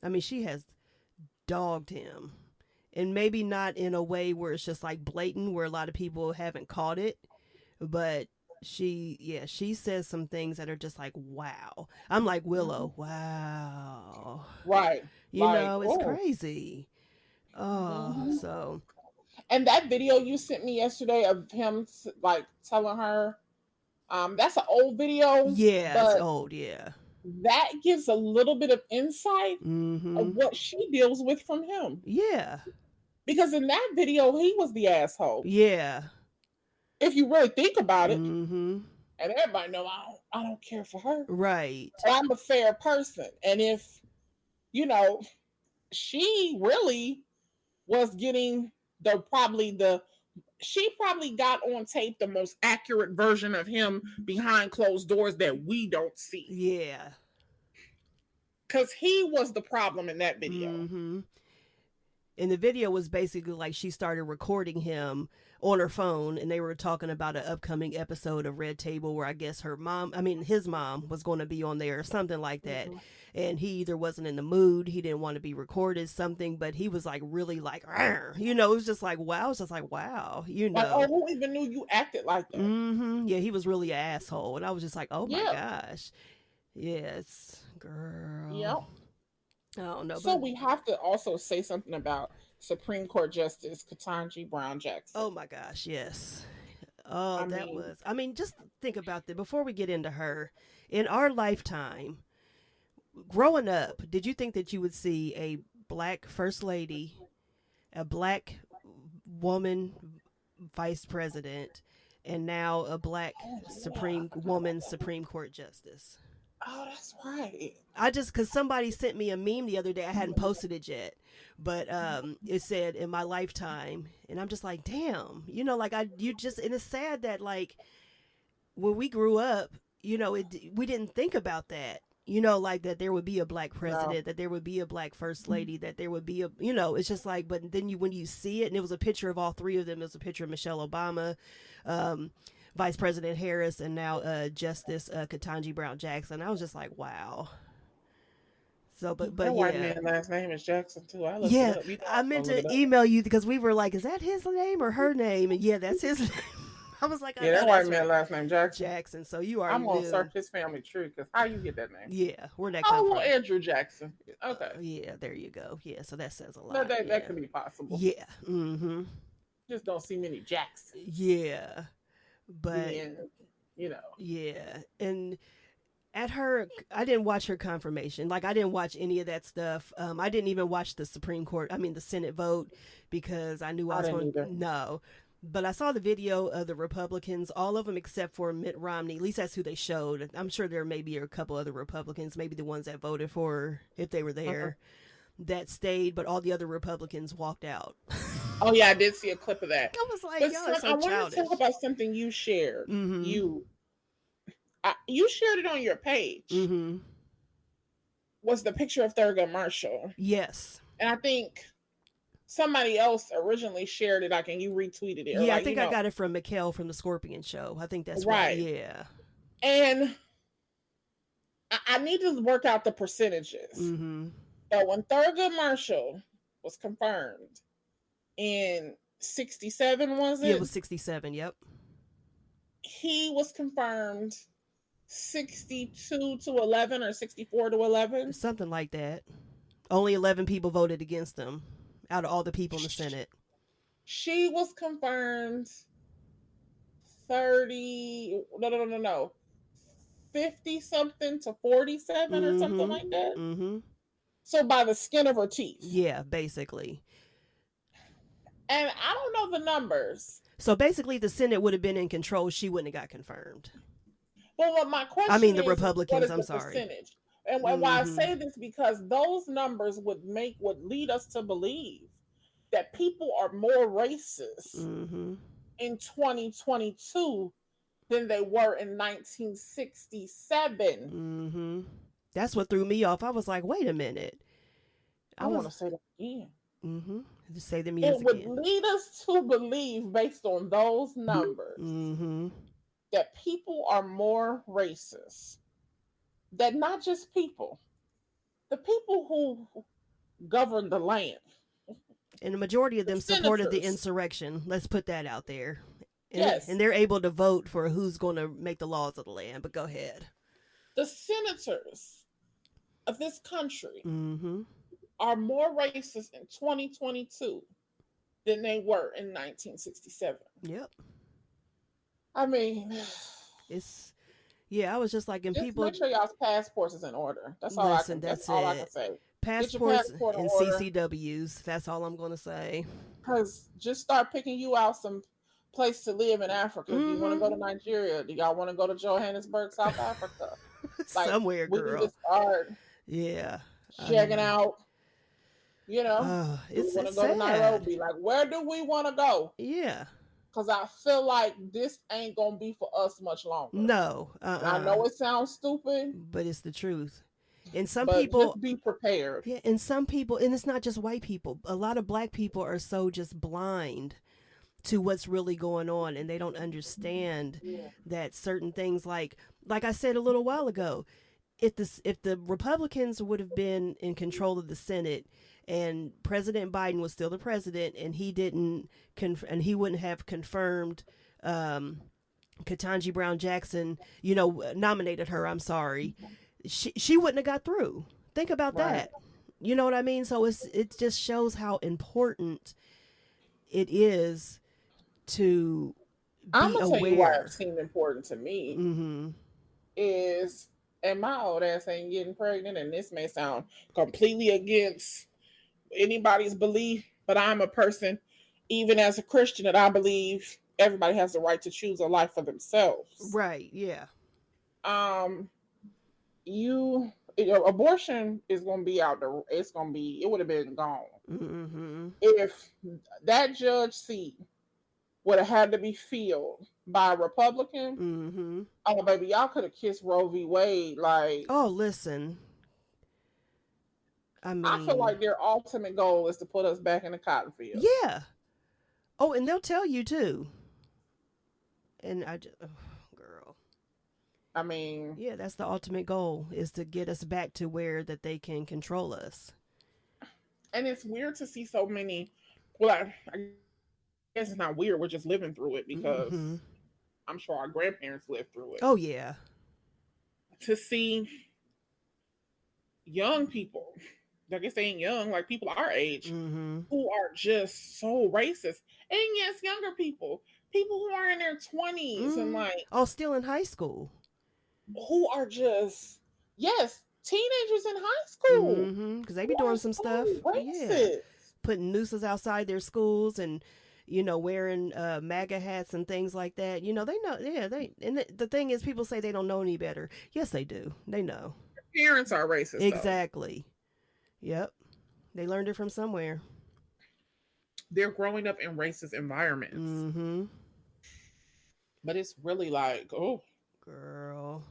I mean, she has dogged him. And maybe not in a way where it's just like blatant where a lot of people haven't caught it, but she says some things that are just like wow. I'm like Mm-hmm. Willow, wow. Right. You Like, know, it's oh. crazy. Oh, Mm-hmm. so And that video you sent me yesterday of him like telling her, that's an old video, yeah, it's but old, yeah. that gives a little bit of insight of Mhm. what she deals with from him. Yeah. Because in that video, he was the asshole. Yeah. If you really think about it. Mm-hmm. And everybody know I don't care for her. Right. I'm a fair person. And if, you know, she really was getting she probably got on tape the most accurate version of him behind closed doors that we don't see. Yeah. Because he was the problem in that video. Mm-hmm. And the video was basically like she started recording him on her phone, and they were talking about an upcoming episode of Red Table where I guess his mom was going to be on there or something like that. Mm-hmm. And he either wasn't in the mood, he didn't want to be recorded, something, but he was like really like, you know, it was just like, wow. It was just like, wow, you know. Like, oh, who even knew you acted like that? Mm-hmm. Yeah, he was really an asshole. And I was just like, oh my gosh. Yes, girl. Yep. I don't know. So we have to also say something about Supreme Court Justice Ketanji Brown Jackson. Oh my gosh, yes. Oh, I mean, just think about that before we get into her. In our lifetime, growing up, did you think that you would see a black first lady, a black woman vice president, and now a black Supreme Court justice? Oh, that's right. Because somebody sent me a meme the other day. I hadn't posted it yet, but it said in my lifetime, and I'm just like, damn, you know, like and it's sad that like when we grew up, you know, we didn't think about that, you know, like that there would be a black president, that there would be a black first lady, that there would be you know, it's just like, but then when you see it, and it was a picture of all three of them, it was a picture of Michelle Obama, Vice President Harris, and now Justice Ketanji Brown Jackson. I was just like, wow. So, but that white man last name is Jackson too. I meant to email you because we were like, is that his name or her name? And yeah, that's his name. I was like, that white man last name Jackson. Jackson. So you are. I'm gonna search his family tree because how you get that name? Yeah, where that come from? Andrew Jackson. Okay. Yeah, there you go. Yeah, so that says a lot. That could be possible. Yeah. Mm-hmm. Just don't see many Jacksons. Yeah. But you know, and at her, I didn't watch her confirmation. Like I didn't watch any of that stuff. I didn't even watch the the Senate vote because I knew I was going to. No, but I saw the video of the Republicans, all of them except for Mitt Romney. At least that's who they showed. I'm sure there may be a couple other Republicans, maybe the ones that voted for her, if they were there, that stayed, but all the other Republicans walked out. Oh yeah, I did see a clip of that. I was like, I want to talk about something you shared. Mm-hmm. You shared it on your page. Mm-hmm. Was the picture of Thurgood Marshall? Yes. And I think somebody else originally shared it. Like, and you retweeted it. Yeah, I think I got it from Mikkel from the Scorpion Show. I think that's right. Yeah. And I need to work out the percentages. Mm-hmm. But when Thurgood Marshall was confirmed in 67, was it? Yeah, it was 67, yep. He was confirmed 62 to 11 or 64 to 11. Something like that. Only 11 people voted against him out of all the people in the Senate. She was confirmed 50 something to 47 or something like that. Mm-hmm. So by the skin of her teeth. Yeah, basically. And I don't know the numbers. So basically the Senate would have been in control. She wouldn't have got confirmed. Well, what my question is, the Republicans, I'm sorry. Percentage? And why I say this, because those numbers would lead us to believe that people are more racist in 2022 than they were in 1967. Mm-hmm. That's what threw me off. I was like, wait a minute. I want to say that again. Mm-hmm. Just say them years again. It would lead us to believe, based on those numbers, that people are more racist. That not just people, the people who govern the land. And the majority of them supported the insurrection. Let's put that out there. And they're able to vote for who's going to make the laws of the land. But go ahead. The senators of this country are more racist in 2022 than they were in 1967. Yep. I mean, I was just like, and people make sure y'all's passports is in order. That's all I can say. Get your passports passport in and order. CCWs. That's all I'm going to say. Because just start picking you out some place to live in Africa. Do you want to go to Nigeria? Do y'all want to go to Johannesburg, South Africa? Like, Somewhere, we need to girl. start Yeah. checking out. You know, do we it's want to it's go to sad. Nairobi? Like, where do we want to go? Yeah. Because I feel like this ain't going to be for us much longer. No. And I know it sounds stupid, but it's the truth. And some but people, just be prepared. yeah, and some people, and it's not just white people. A lot of black people are so just blind to what's really going on, and they don't understand that certain things, like I said a little while ago, if the Republicans would have been in control of the Senate and President Biden was still the president, and he didn't and he wouldn't have confirmed Ketanji Brown Jackson, nominated her, I'm sorry, she wouldn't have got through. Think about that. You know what I mean? So it just shows how important it is to be I'm gonna aware. tell you why it seemed important to me Mm-hmm. is, and my old ass ain't getting pregnant, and this may sound completely against anybody's belief, but I'm a person, even as a Christian, that I believe everybody has the right to choose a life for themselves. Right. Yeah. Abortion is going to be out there. It would have been gone. Mm-hmm. If that judge seat would have had to be filled by a Republican, Mm-hmm. oh baby, y'all could have kissed Roe v. Wade. Like, oh, listen, I mean, I feel like their ultimate goal is to put us back in the cotton field. Yeah. Oh, and they'll tell you too. And girl. I mean, yeah, that's the ultimate goal, is to get us back to where that they can control us. And it's weird to see so many. Well, I guess it's not weird. We're just living through it because I'm sure our grandparents lived through it. Oh yeah. To see young people, I guess they ain't young, like people our age, who are just so racist. And yes, younger people who are in their 20s and like, still in high school, who are just, yes, teenagers in high school, because they be doing some stuff, putting nooses outside their schools and wearing MAGA hats and things like that. They know. And the thing is, people say they don't know any better. Yes, they do. They know. Parents are racist. Exactly. Though. Yep. They learned it from somewhere. They're growing up in racist environments. But it's really like, oh, girl.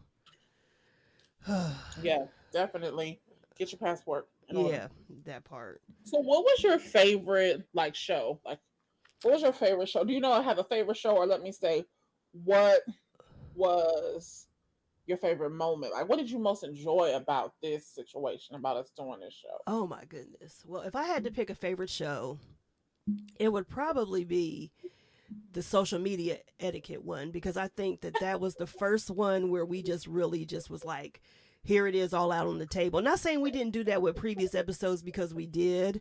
Yeah, definitely. Get your passport. Yeah, that part. So what was your favorite show? Like, what was your favorite show? Do you know I have a favorite show? Or let me say, what was your favorite moment? Like, what did you most enjoy about this situation, about us doing this show? Oh my goodness. Well, if I had to pick a favorite show, it would probably be the social media etiquette one, because I think that was the first one where we just really just was like, here it is, all out on the table. Not saying we didn't do that with previous episodes, because we did,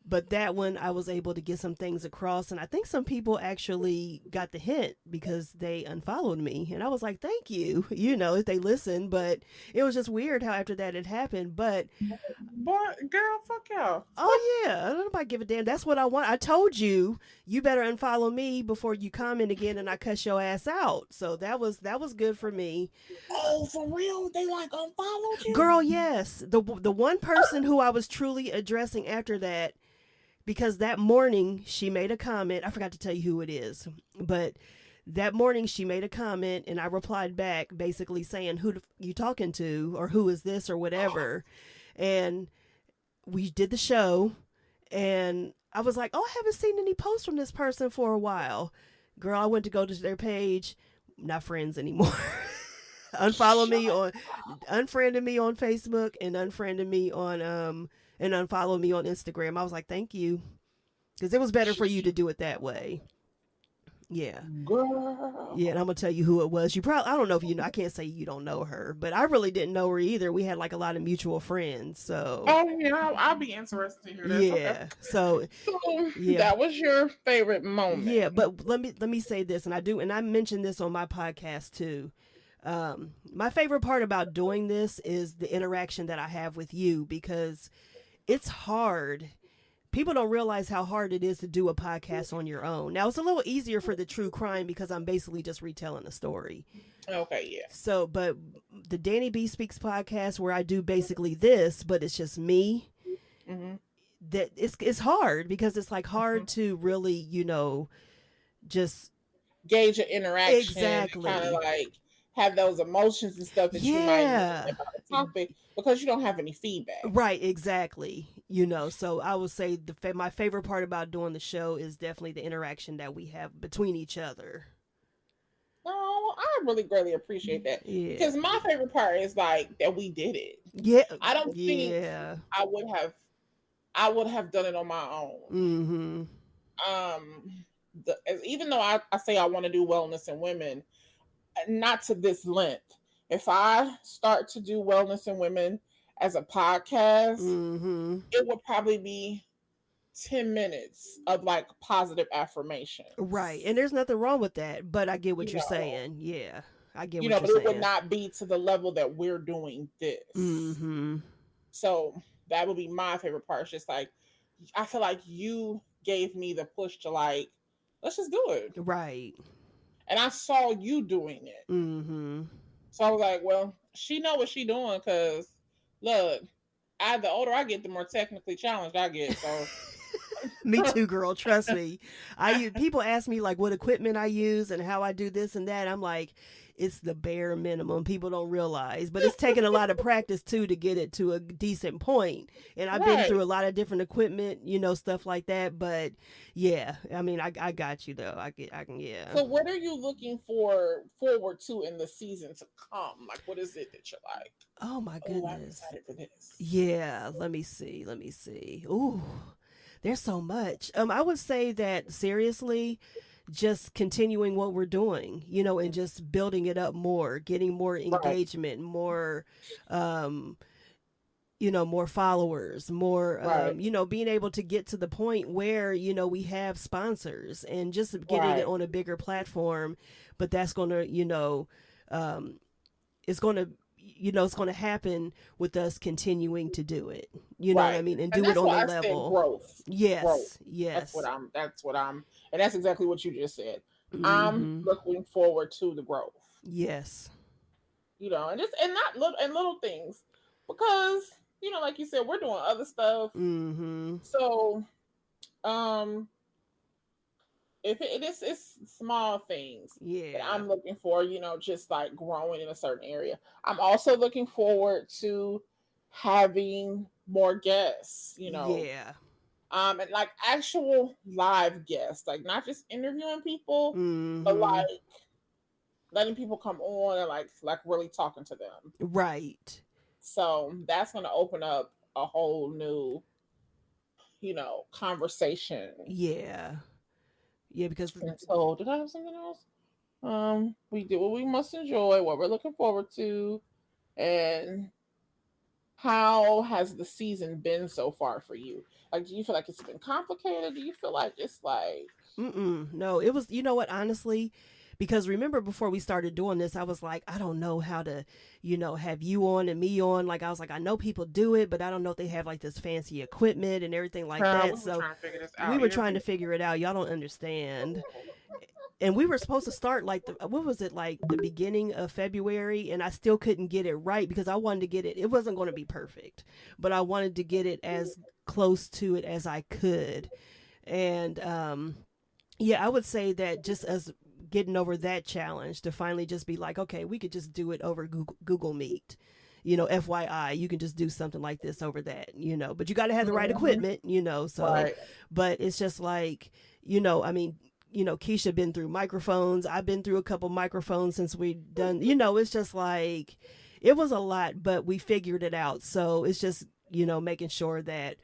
but that one I was able to get some things across, and I think some people actually got the hint because they unfollowed me, and I was like, thank you, if they listen. But it was just weird how after that it happened. But girl, fuck y'all. Oh yeah, I don't know if I give a damn. That's what I want. I told you better unfollow me before you comment again and I cuss your ass out. So that was good for me. Oh, for real? They unfollowed you? Girl, yes. The one person who I was truly addressing after that, because that morning she made a comment. I forgot to tell you who it is, but that morning she made a comment and I replied back basically saying, who you talking to, or who is this, or whatever. And we did the show and I was like, oh, I haven't seen any posts from this person for a while. Girl, I went to go to their page, not friends anymore. Unfriended me on Facebook and unfriended me on and unfollowed me on Instagram. I was like, thank you, because it was better for you to do it that way. Yeah. Girl. Yeah, and I'm gonna tell you who it was. I don't know if you know. I can't say you don't know her, but I really didn't know her either. We had a lot of mutual friends, so. Oh yeah, I'll be interested to hear that. Yeah. Okay. So yeah. That was your favorite moment. Yeah, but let me say this, and I mentioned this on my podcast too. My favorite part about doing this is the interaction that I have with you, because it's hard. People don't realize how hard it is to do a podcast on your own. Now, it's a little easier for the true crime because I'm basically just retelling a story. Okay, yeah. So, but the DannieBSpeaks podcast, where I do basically this, but it's just me, Mm-hmm. that it's hard, because it's like hard to really, just Gauge your interaction, exactly, kind of like have those emotions and stuff that you might need yeah, about the topic because you don't have any feedback. right, exactly. So I would say my favorite part about doing the show is definitely the interaction that we have between each other. Oh, I really greatly appreciate that, Yeah, because my favorite part is like that we did it. yeah, I don't think yeah. I would have done it on my own. Mm-hmm. Even though I say I want to do wellness and women, not to this length. If I start to do wellness and women as a podcast, Mm-hmm. it would probably be 10 minutes of like positive affirmation. Right, and there's nothing wrong with that, but I get what You you're know, saying. Yeah, I get you what know, you're but it would saying. not be to the level that we're doing this. Mm-hmm. So that would be my favorite part. It's just like, I feel like you gave me the push to like, let's just do it. Right. And I saw you doing it. Mm-hmm. So I was like, well, she know what she doing, because look, the older I get, the more technically challenged I get. So Me too, girl. Trust me. People ask me like what equipment I use and how I do this and that. I'm like, it's the bare minimum. People don't realize, but it's taken a lot of practice too to get it to a decent point. And I've been through a lot of different equipment, stuff like that. But yeah, I mean, I got you though. I can, yeah. So what are you looking forward to in the season to come? Like, what is it that you're like? Oh my Oh, I'm goodness. excited for this. Yeah. Let me see. Ooh. There's so much. I would say that seriously, just continuing what we're doing, and just building it up more, getting more engagement, more, more followers, more, being able to get to the point where, we have sponsors and just getting it on a bigger platform. But that's going to, it's going to, it's going to happen with us continuing to do it. You know what I mean? And do it on the level. Growth. Yes. Growth. Yes. And that's exactly what you just said. Mm-hmm. I'm looking forward to the growth. Yes. And not little things, because, like you said, we're doing other stuff. Mm-hmm. So, if it's small things that I'm looking for, just like growing in a certain area. I'm also looking forward to having more guests, Yeah. And like actual live guests, like not just interviewing people, but like letting people come on and like really talking to them. Right. So that's going to open up a whole new, conversation. Yeah. Yeah, because so did I have something else? We did what we must enjoy, what we're looking forward to, and how has the season been so far for you? Like, do you feel like it's been complicated? Do you feel like it's like no, it was, what, honestly, because remember before we started doing this, I was like, I don't know how to, have you on and me on. Like, I was like, I know people do it, but I don't know if they have like this fancy equipment and everything like that. So we were trying to figure it out. Y'all don't understand. And we were supposed to start like the beginning of February, and I still couldn't get it right because I wanted to get it. It wasn't going to be perfect, but I wanted to get it as close to it as I could. And I would say that just as getting over that challenge to finally just be like, okay, we could just do it over Google Meet. FYI, you can just do something like this over that, but you got to have the right equipment, so, but it's just like, I mean, Keisha been through microphones. I've been through a couple microphones since we've done, it's just like, it was a lot, but we figured it out. So it's just, making sure that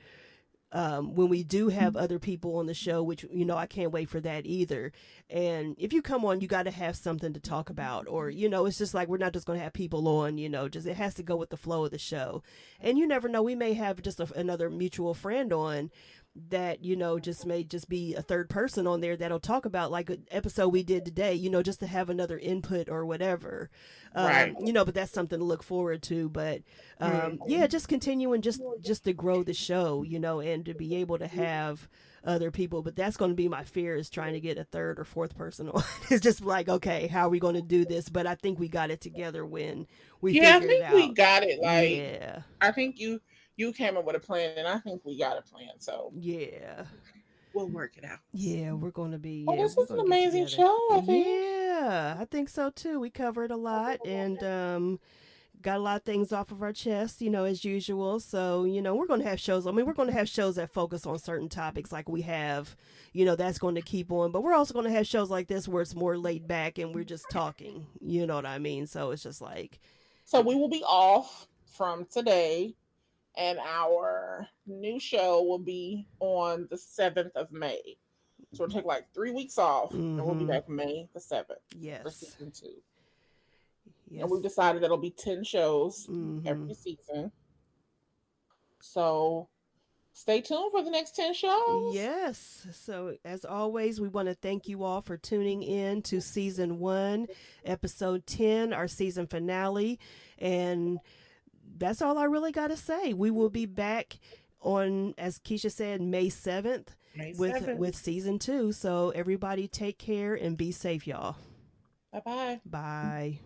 when we do have other people on the show, which, I can't wait for that either. And if you come on, you got to have something to talk about, or, it's just like, we're not just going to have people on, just, it has to go with the flow of the show. And you never know, we may have just another mutual friend on that, you know, just may just be a third person on there that'll talk about like an episode we did today, you know, just to have another input or whatever. Right. You know, but that's something to look forward to. But yeah, just continuing just to grow the show, you know, and to be able to have other people. But that's going to be my fear, is trying to get a third or fourth person on. It's just like, okay, how are we going to do this? But I think we got it together when we Yeah, I figured it think we out. got it. Like, Yeah. I think you came up with a plan, and I think we got a plan. So Yeah. we'll work it out. Yeah, we're going to be. Well, Yeah, this we're was an going to get amazing together. show, I think. Yeah, I think so too. We covered a lot and got a lot of things off of our chest, you know, as usual. So, you know, we're going to have shows. I mean, we're going to have shows that focus on certain topics like we have, you know, that's going to keep on. But we're also going to have shows like this where it's more laid back and we're just talking. You know what I mean? So it's just like. So we will be off from today, and our new show will be on the 7th of May. So we'll take like 3 weeks off, and we'll be back May the 7th for Yes. season 2. Yes. And we've decided that'll be 10 shows every season. So stay tuned for the next 10 shows. Yes. So, as always, we want to thank you all for tuning in to season 1, episode 10, our season finale. And that's all I really got to say. We will be back on, as Keisha said, May 7th, with season 2. So, everybody take care and be safe, y'all. Bye-bye. Bye.